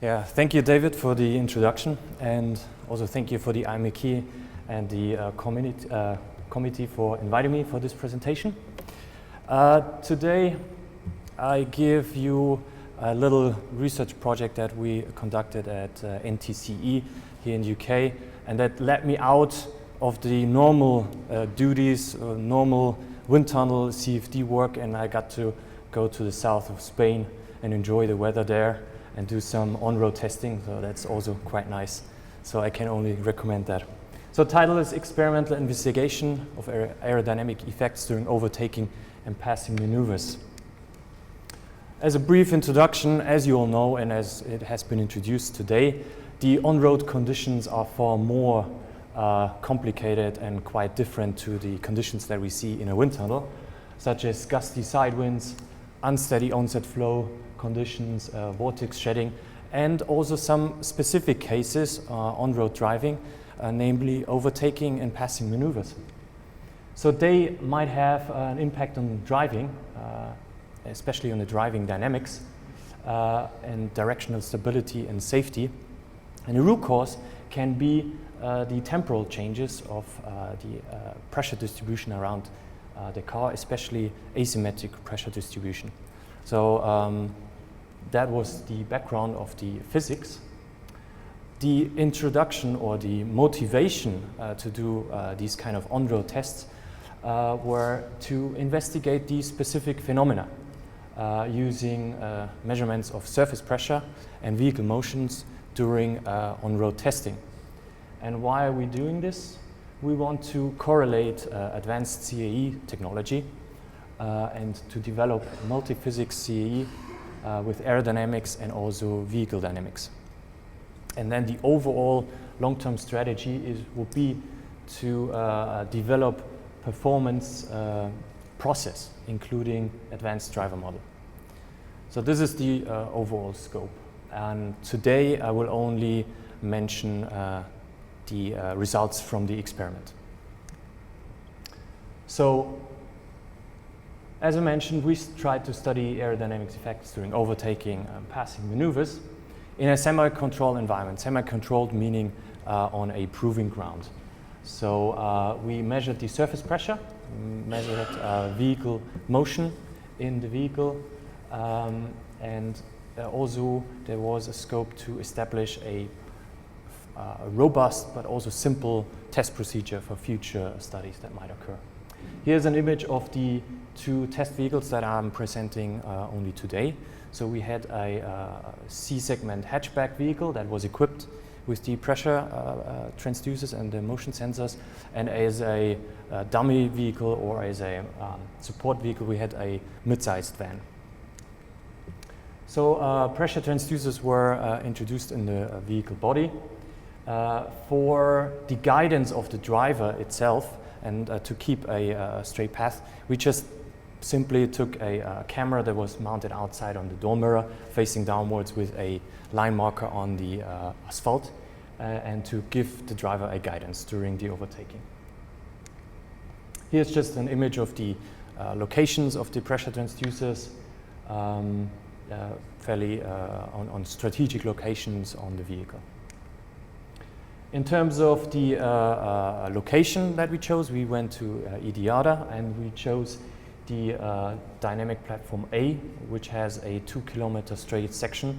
Yeah, thank you, David, for the introduction, and also thank you for the IMEK and the committee for inviting me for this presentation. Today, I give you a little research project that we conducted at NTCE here in the UK, and that led me out of the normal duties, normal wind tunnel CFD work, and I got to go to the south of Spain and enjoy the weather there and do some on-road testing, so that's also quite nice. So I can only recommend that. So title is Experimental Investigation of Aerodynamic Effects During Overtaking and Passing Maneuvers. As a brief introduction, as you all know and as it has been introduced today, the on-road conditions are far more complicated and quite different to the conditions that we see in a wind tunnel, such as gusty side winds, unsteady onset flow conditions, vortex shedding, and also some specific cases on-road driving, namely overtaking and passing maneuvers. So they might have an impact on driving, especially on the driving dynamics and directional stability and safety. And the root cause can be the temporal changes of the pressure distribution around the car, especially asymmetric pressure distribution. So that was the background of the physics. The introduction or the motivation to do these kind of on-road tests were to investigate these specific phenomena using measurements of surface pressure and vehicle motions during on-road testing. And why are we doing this? We want to correlate advanced CAE technology and to develop multi-physics CAE with aerodynamics and also vehicle dynamics. And then the overall long-term strategy would be to develop performance process, including advanced driver model. So this is the overall scope. And today I will only mention the results from the experiment. So, as I mentioned, we tried to study aerodynamics effects during overtaking and passing maneuvers in a semi-controlled environment. Semi-controlled meaning on a proving ground. So we measured the surface pressure, measured vehicle motion in the vehicle, and also there was a scope to establish a robust but also simple test procedure for future studies that might occur. Here's an image of the two test vehicles that I'm presenting only today. So we had a C-segment hatchback vehicle that was equipped with the pressure transducers and the motion sensors, and as a dummy vehicle or as a support vehicle we had a mid-sized van. So pressure transducers were introduced in the vehicle body. For the guidance of the driver itself and to keep a straight path, we just simply took a camera that was mounted outside on the door mirror, facing downwards with a line marker on the asphalt, and to give the driver a guidance during the overtaking. Here's just an image of the locations of the pressure transducers, fairly on strategic locations on the vehicle. In terms of the location that we chose, we went to Idiada and we chose the dynamic platform A, which has a 2-kilometer straight section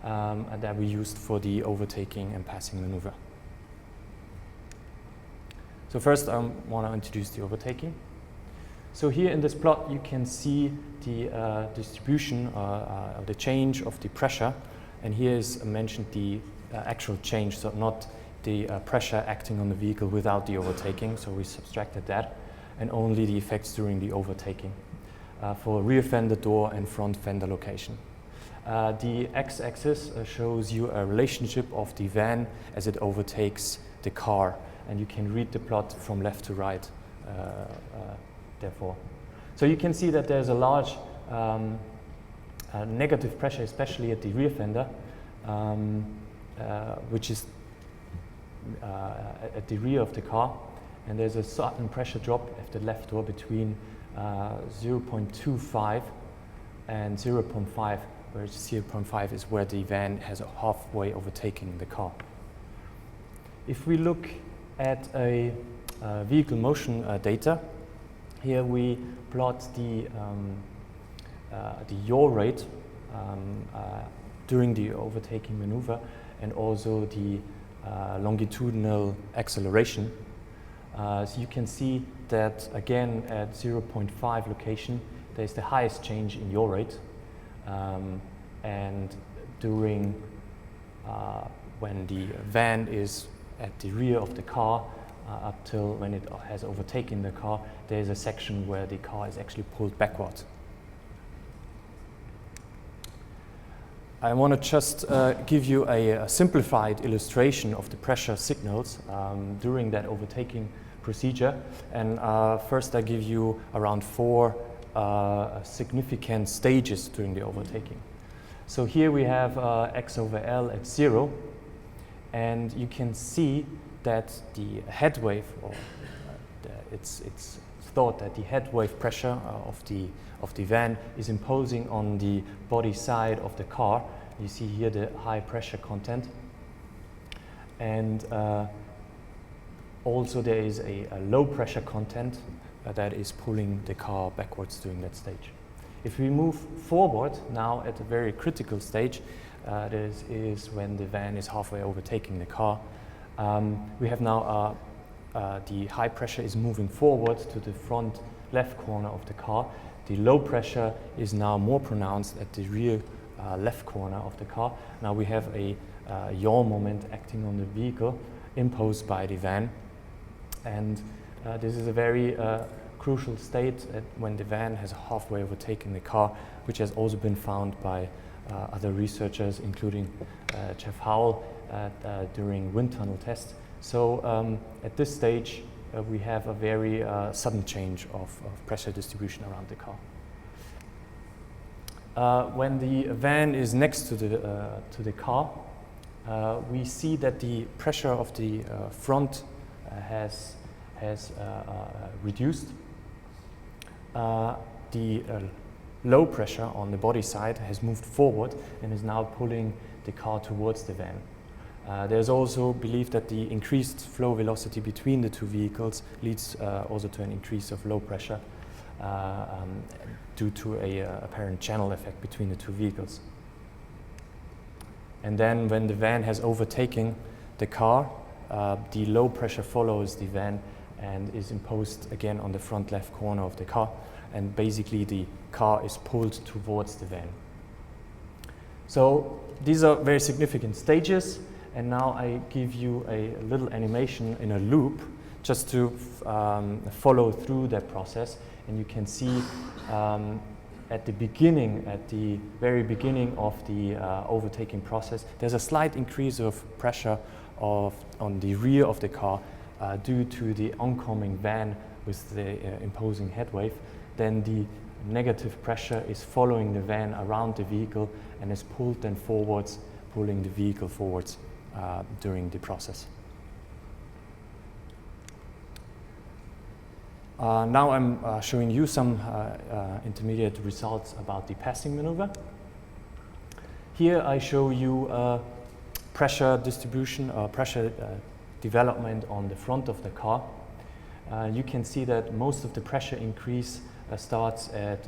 that we used for the overtaking and passing maneuver. So first I want to introduce the overtaking. So here in this plot you can see the distribution of the change of the pressure, and here is mentioned the actual change, so not the pressure acting on the vehicle without the overtaking, so we subtracted that, and only the effects during the overtaking for rear fender door and front fender location. The x-axis shows you a relationship of the van as it overtakes the car, and you can read the plot from left to right therefore. So you can see that there's a large negative pressure, especially at the rear fender, which is at the rear of the car, and there's a sudden pressure drop at the left door between 0.25 and 0.5 whereas 0.5 is where the van has a halfway overtaking the car. If we look at a vehicle motion data, here we plot the yaw rate during the overtaking maneuver, and also the longitudinal acceleration. So you can see that again at 0.5 location there's the highest change in yaw rate, and during when the van is at the rear of the car up till when it has overtaken the car, there's a section where the car is actually pulled backwards. I want to just give you a simplified illustration of the pressure signals during that overtaking procedure. And first I give you around 4 significant stages during the overtaking. So here we have x over L at 0, and you can see that the head wave, or it's thought that the head wave pressure of the van is imposing on the body side of the car. You see here the high pressure content, and also there is a low pressure content that is pulling the car backwards during that stage. If we move forward now at a very critical stage, this is when the van is halfway overtaking the car. We have now the high pressure is moving forward to the front left corner of the car. The low pressure is now more pronounced at the rear left corner of the car. Now we have a yaw moment acting on the vehicle imposed by the van, and this is a very crucial state when the van has halfway overtaken the car, which has also been found by other researchers, including Jeff Howell during wind tunnel tests. So at this stage we have a very sudden change of pressure distribution around the car. When the van is next to the car, we see that the pressure of the front has reduced. The low pressure on the body side has moved forward and is now pulling the car towards the van. There's also belief that the increased flow velocity between the two vehicles leads also to an increase of low pressure due to a apparent channel effect between the two vehicles. And then when the van has overtaken the car, the low pressure follows the van and is imposed again on the front left corner of the car, and basically the car is pulled towards the van. So these are very significant stages, and now I give you a little animation in a loop just to follow through that process. And you can see at the very beginning of the overtaking process, there's a slight increase of pressure on the rear of the car due to the oncoming van with the imposing head wave. Then the negative pressure is following the van around the vehicle and is pulled then forwards, pulling the vehicle forwards during the process. Now I'm showing you some intermediate results about the passing maneuver. Here I show you pressure distribution or pressure development on the front of the car. You can see that most of the pressure increase starts at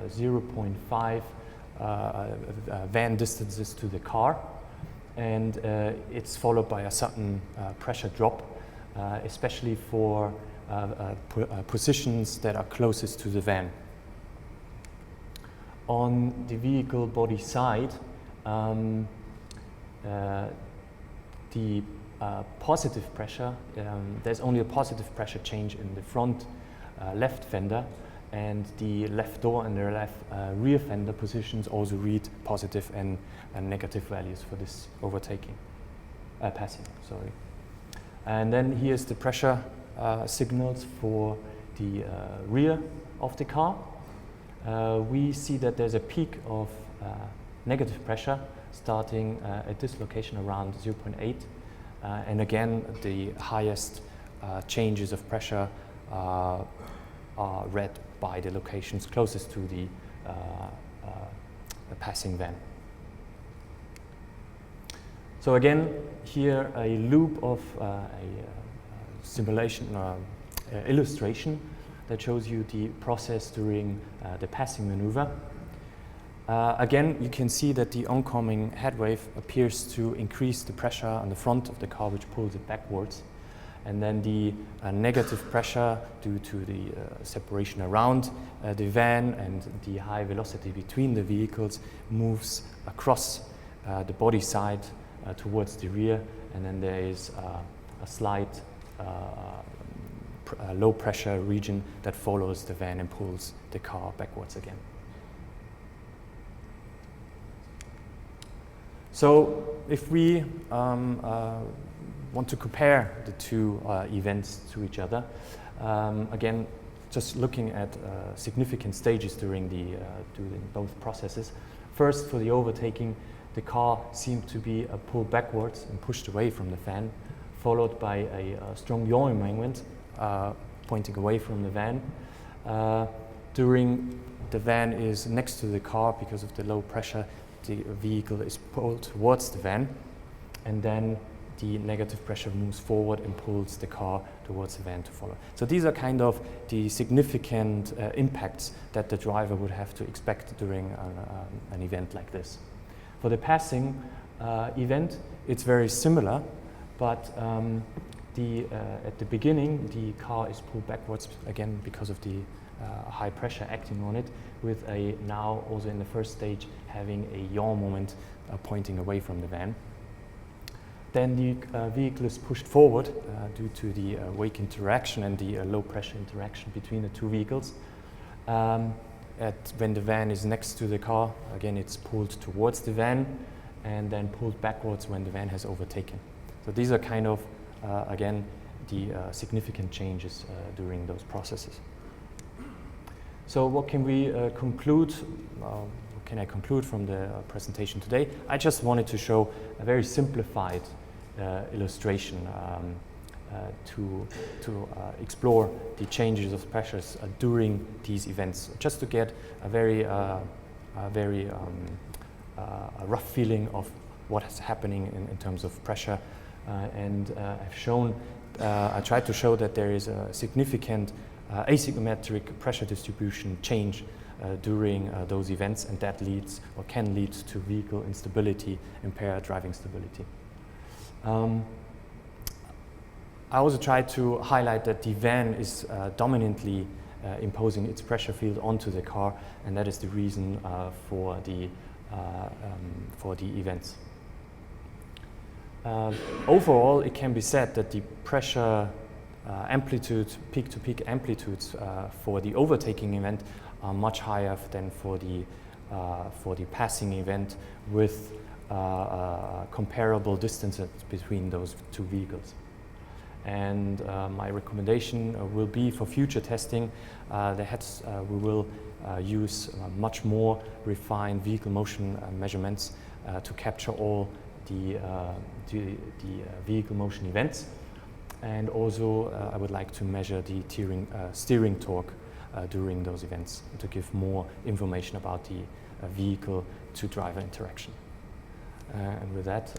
0.5 van distances to the car, and it's followed by a sudden pressure drop, especially for positions that are closest to the van. On the vehicle body side, the positive pressure, there's only a positive pressure change in the front left fender, and the left door and the left rear fender positions also read positive and negative values for this passing. And then here's the pressure signals for the rear of the car. We see that there's a peak of negative pressure starting at this location around 0.8, and again the highest changes of pressure are read by the locations closest to the passing van. So again, here a loop of simulation illustration that shows you the process during the passing maneuver. Again, you can see that the oncoming head wave appears to increase the pressure on the front of the car, which pulls it backwards. And then the negative pressure due to the separation around the van and the high velocity between the vehicles moves across the body side towards the rear, and then there is a slight low pressure region that follows the van and pulls the car backwards again. So if we want to compare the two events to each other, again, just looking at significant stages during both processes. First, for the overtaking, the car seemed to be pulled backwards and pushed away from the van, followed by a strong yaw moment pointing away from the van. During the van is next to the car because of the low pressure, the vehicle is pulled towards the van, and then the negative pressure moves forward and pulls the car towards the van to follow. So these are kind of the significant impacts that the driver would have to expect during an event like this. For the passing event, it's very similar, but at the beginning, the car is pulled backwards again because of the high pressure acting on it, with now also in the first stage having a yaw moment pointing away from the van. Then the vehicle is pushed forward due to the wake interaction and the low pressure interaction between the two vehicles. When the van is next to the car, again it's pulled towards the van and then pulled backwards when the van has overtaken. So these are kind of, again, the significant changes during those processes. So what can we conclude? What can I conclude from the presentation today? I just wanted to show a very simplified illustration to explore the changes of pressures during these events, just to get a very rough feeling of what is happening in terms of pressure. I tried to show that there is a significant asymmetric pressure distribution change during those events, and that leads or can lead to vehicle instability, impaired driving stability. I also tried to highlight that the van is dominantly imposing its pressure field onto the car, and that is the reason for the events. Overall, it can be said that the pressure amplitude, peak-to-peak amplitudes for the overtaking event are much higher than for the passing event, with comparable distances between those two vehicles. And my recommendation will be for future testing, we will use much more refined vehicle motion measurements to capture all the vehicle motion events. And also I would like to measure the steering torque during those events to give more information about the vehicle to driver interaction. And with that,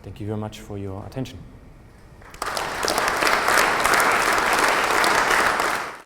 thank you very much for your attention.